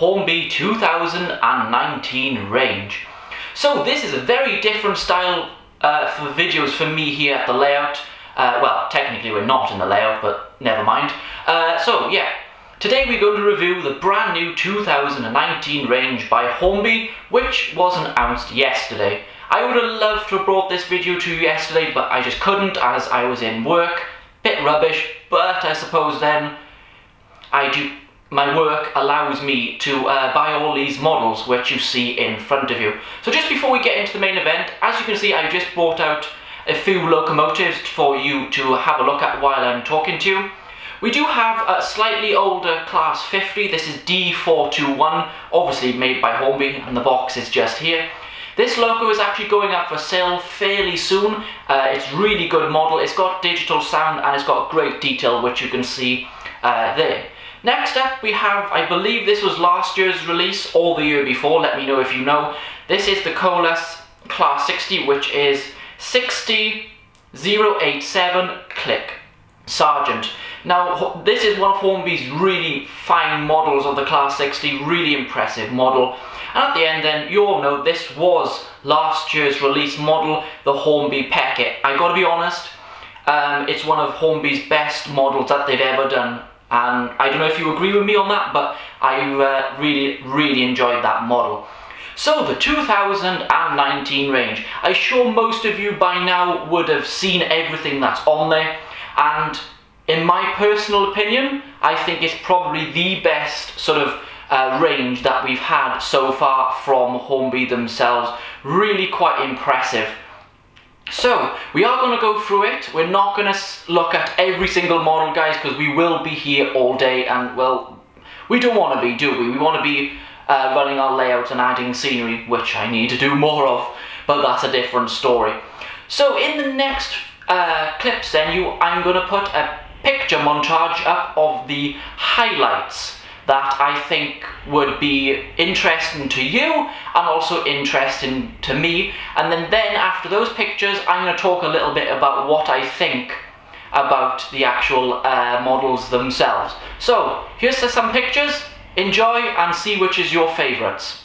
Hornby 2019 range. So this is a very different style for videos for me here at the layout. Well, technically we're not in the layout, but never mind. So yeah, today we're going to review the brand new 2019 range by Hornby, which was announced yesterday. I would have loved to have brought this video to you yesterday, but I just couldn't as I was in work. Bit rubbish, but I suppose then my work allows me to buy all these models which you see in front of you. So just before we get into the main event, as you can see, I just brought out a few locomotives for you to have a look at while I'm talking to you. We do have a slightly older Class 50. This is D421, obviously made by Hornby, and the box is just here. This loco is actually going up for sale fairly soon. It's a really good model. It's got digital sound and it's got great detail, which you can see there. Next up we have, I believe this was last year's release or the year before, let me know if you know. This is the Colas Class 60, which is 60087 Click Sergeant. Now this is one of Hornby's really fine models of the Class 60, really impressive model. And at the end then, you all know this was last year's release model, the Hornby Peckett. I gotta be honest, it's one of Hornby's best models that they've ever done. And I don't know if you agree with me on that, but I really enjoyed that model. So the 2019 range, I'm sure most of you by now would have seen everything that's on there. And in my personal opinion, I think it's probably the best sort of range that we've had so far from Hornby themselves. Really quite impressive. So we are going to go through it. We're not going to look at every single model, guys, because we will be here all day, and well, we don't want to be, do we? We want to be running our layout and adding scenery, which I need to do more of, but that's a different story. So in the next clips then, I'm going to put a picture montage up of the highlights that I think would be interesting to you and also interesting to me. And then after those pictures, I'm going to talk a little bit about what I think about the actual models themselves. So here's some pictures, enjoy and see which is your favourites.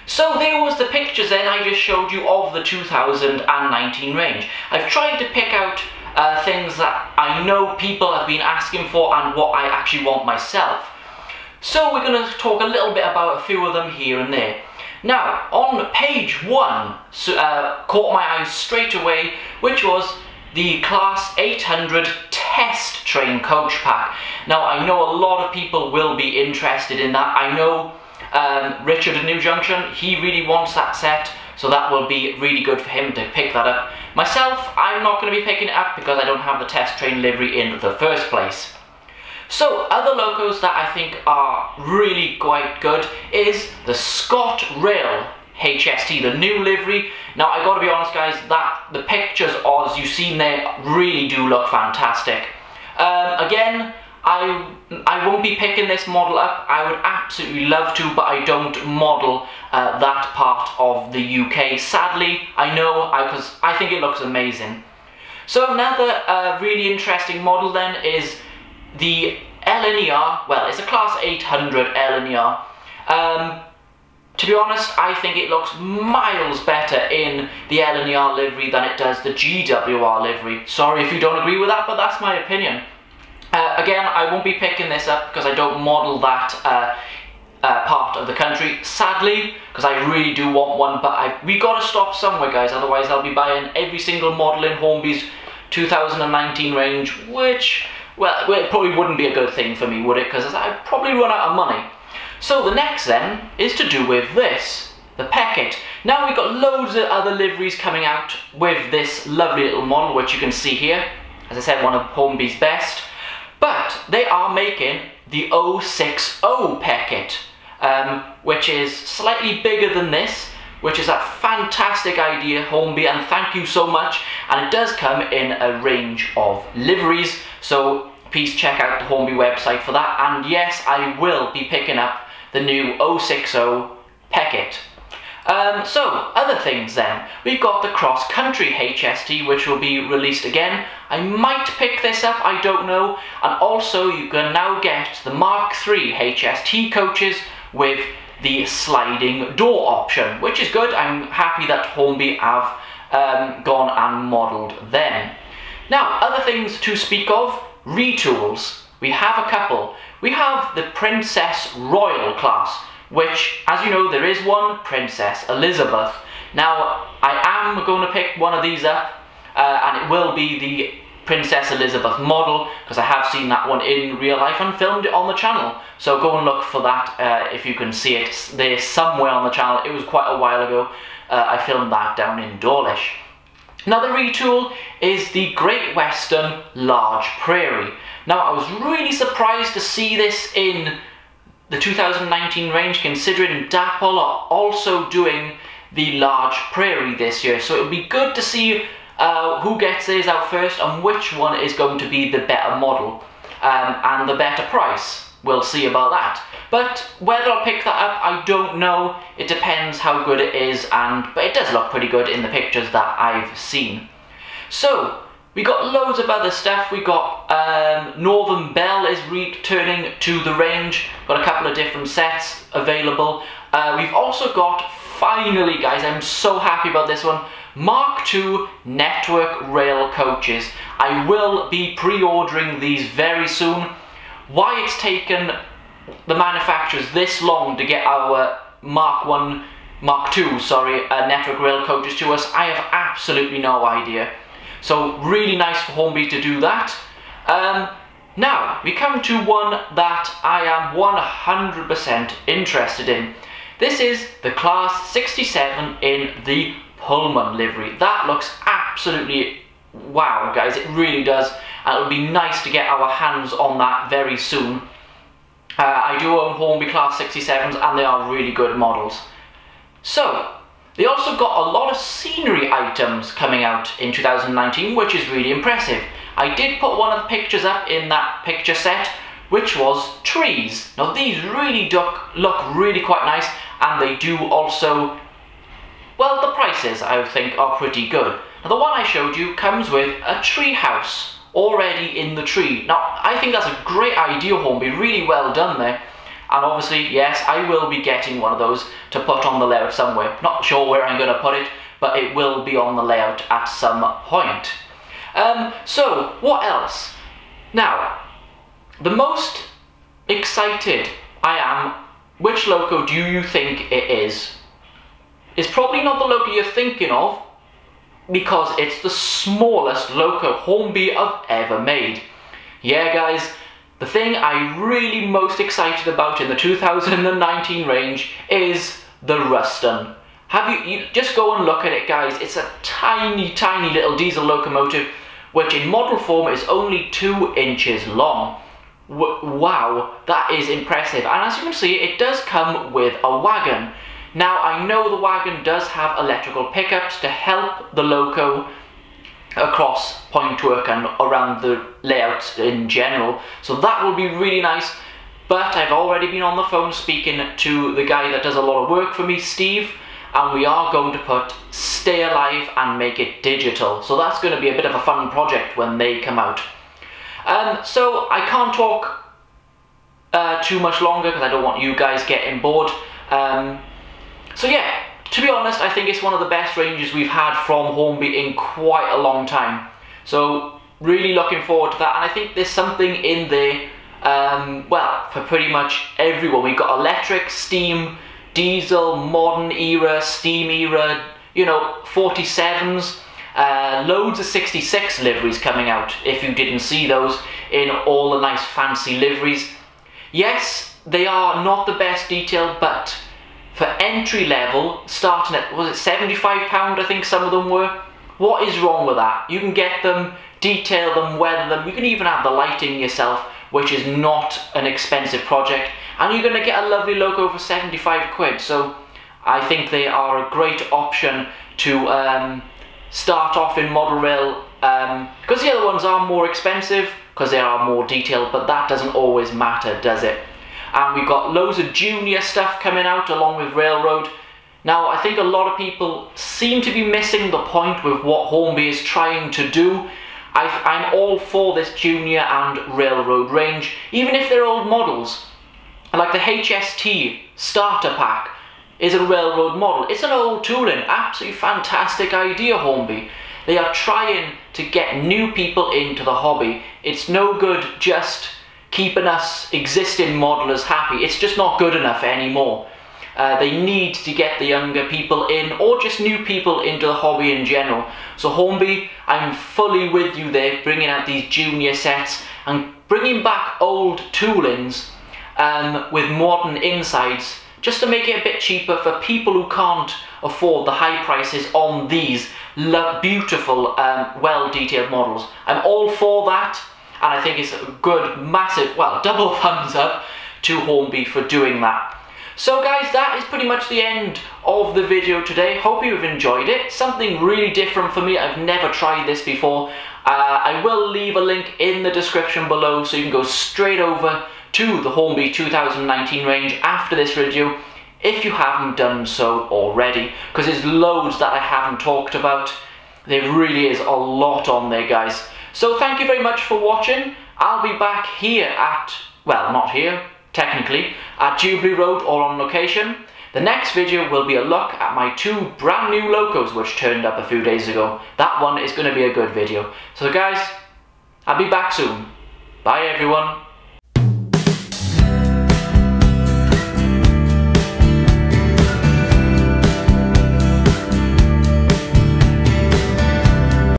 So there was the pictures then I just showed you of the 2019 range. I've tried to pick out things that I know people have been asking for and what I actually want myself. So we're going to talk a little bit about a few of them here and there. Now, on page 1, caught my eye straight away, which was the Class 800 Test Train Coach Pack. Now, I know a lot of people will be interested in that. I know Richard in New Junction, he really wants that set, so that will be really good for him to pick that up. Myself, I'm not going to be picking it up because I don't have the test train livery in the first place. So, other locos that I think are really quite good is the Scott Rail HST, the new livery. Now, I gotta be honest, guys, that the pictures, as you've seen there, really do look fantastic. Again, I won't be picking this model up. I would absolutely love to, but I don't model that part of the UK. Sadly, I know, because I think it looks amazing. So another really interesting model then is the LNER. Well, it's a Class 800 LNER. To be honest, I think it looks miles better in the LNER livery than it does the GWR livery. Sorry if you don't agree with that, but that's my opinion. Again, I won't be picking this up because I don't model that part of the country, sadly, because I really do want one, but we got to stop somewhere, guys, otherwise I'll be buying every single model in Hornby's 2019 range, which, well, it probably wouldn't be a good thing for me, would it? Because I'd probably run out of money. So the next then is to do with this, the Peckett. Now we've got loads of other liveries coming out with this lovely little model, which you can see here. As I said, one of Hornby's best. But they are making the 060 Peckett, which is slightly bigger than this, which is a fantastic idea, Hornby, and thank you so much. And it does come in a range of liveries, so please check out the Hornby website for that. And yes, I will be picking up the new 060 Peckett. So, other things then. We've got the Cross Country HST, which will be released again. I might pick this up, I don't know. And also, you can now get the Mark III HST coaches with the sliding door option, which is good. I'm happy that Hornby have gone and modelled them. Now, other things to speak of, retools. We have a couple. We have the Princess Royal class, which, as you know, there is one, Princess Elizabeth. Now, I am going to pick one of these up, and it will be the Princess Elizabeth model, because I have seen that one in real life and filmed it on the channel. So go and look for that if you can see it there somewhere on the channel. It was quite a while ago. I filmed that down in Dawlish. Another retool is the Great Western Large Prairie. Now, I was really surprised to see this in the 2019 range, considering Dapple are also doing the Large Prairie this year. So it would be good to see who gets theirs out first and which one is going to be the better model and the better price. We'll see about that. But whether I'll pick that up, I don't know. It depends how good it is, but it does look pretty good in the pictures that I've seen. So, we got loads of other stuff. We got Northern Belle is returning to the range. Got a couple of different sets available. We've also got, finally guys, I'm so happy about this one, Mark II Network Rail coaches. I will be pre-ordering these very soon. Why it's taken the manufacturers this long to get our Mark II, Network Rail coaches to us, I have absolutely no idea. So really nice for Hornby to do that. Now, we come to one that I am 100% interested in. This is the Class 67 in the Pullman livery. That looks absolutely wow, guys, it really does. And it'll be nice to get our hands on that very soon. I do own Hornby Class 67s and they are really good models. So, they also got a lot of scenery items coming out in 2019, which is really impressive. I did put one of the pictures up in that picture set, which was trees. Now these really look really quite nice, and they do also, well, the prices I think are pretty good. Now the one I showed you comes with a tree house already in the tree. Now I think that's a great idea, Hornby, really well done there. And obviously, yes, I will be getting one of those to put on the layout somewhere. Not sure where I'm going to put it, but it will be on the layout at some point. So, what else? Now, the most excited I am, which loco do you think it is? It's probably not the loco you're thinking of, because it's the smallest loco Hornby have ever made. Yeah, guys. The thing I'm really most excited about in the 2019 range is the Ruston. You just go and look at it, guys. It's a tiny, tiny little diesel locomotive, which in model form is only 2 inches long. Wow, that is impressive. And as you can see, it does come with a wagon. Now, I know the wagon does have electrical pickups to help the loco across point work and around the layout in general, so that will be really nice. But I've already been on the phone speaking to the guy that does a lot of work for me, Steve, and we are going to put Stay Alive and make it digital, so that's going to be a bit of a fun project when they come out. So I can't talk too much longer because I don't want you guys getting bored. So yeah, to be honest, I think it's one of the best ranges we've had from Hornby in quite a long time. So really looking forward to that, and I think there's something in there, well, for pretty much everyone. We've got electric, steam, diesel, modern era, steam era, you know, 47s, loads of 66 liveries coming out, if you didn't see those, in all the nice fancy liveries. Yes, they are not the best detail, but for entry level, starting at, was it £75 I think some of them were? What is wrong with that? You can get them, detail them, weather them, you can even have the lighting yourself, which is not an expensive project, and you're going to get a lovely logo for 75 quid, so I think they are a great option to start off in model rail, because the other ones are more expensive, because they are more detailed, but that doesn't always matter, does it? And we've got loads of junior stuff coming out along with Railroad. Now, I think a lot of people seem to be missing the point with what Hornby is trying to do. I'm all for this junior and Railroad range, even if they're old models. Like the HST starter pack is a Railroad model. It's an old tooling, absolutely fantastic idea, Hornby. They are trying to get new people into the hobby. It's no good just keeping us existing modelers happy. It's just not good enough anymore. They need to get the younger people in, or just new people into the hobby in general. So Hornby, I'm fully with you there, bringing out these junior sets and bringing back old toolings with modern insides, just to make it a bit cheaper for people who can't afford the high prices on these beautiful, well-detailed models. I'm all for that, and I think it's a good, massive, well, double thumbs up to Hornby for doing that. So guys, that is pretty much the end of the video today. Hope you've enjoyed it. Something really different for me. I've never tried this before. I will leave a link in the description below so you can go straight over to the Hornby 2019 range after this video if you haven't done so already, because there's loads that I haven't talked about. There really is a lot on there, guys. So thank you very much for watching. I'll be back here at, well, not here, technically, at Jubilee Road or on location. The next video will be a look at my 2 brand new locos which turned up a few days ago. That one is going to be a good video. So guys, I'll be back soon. Bye everyone.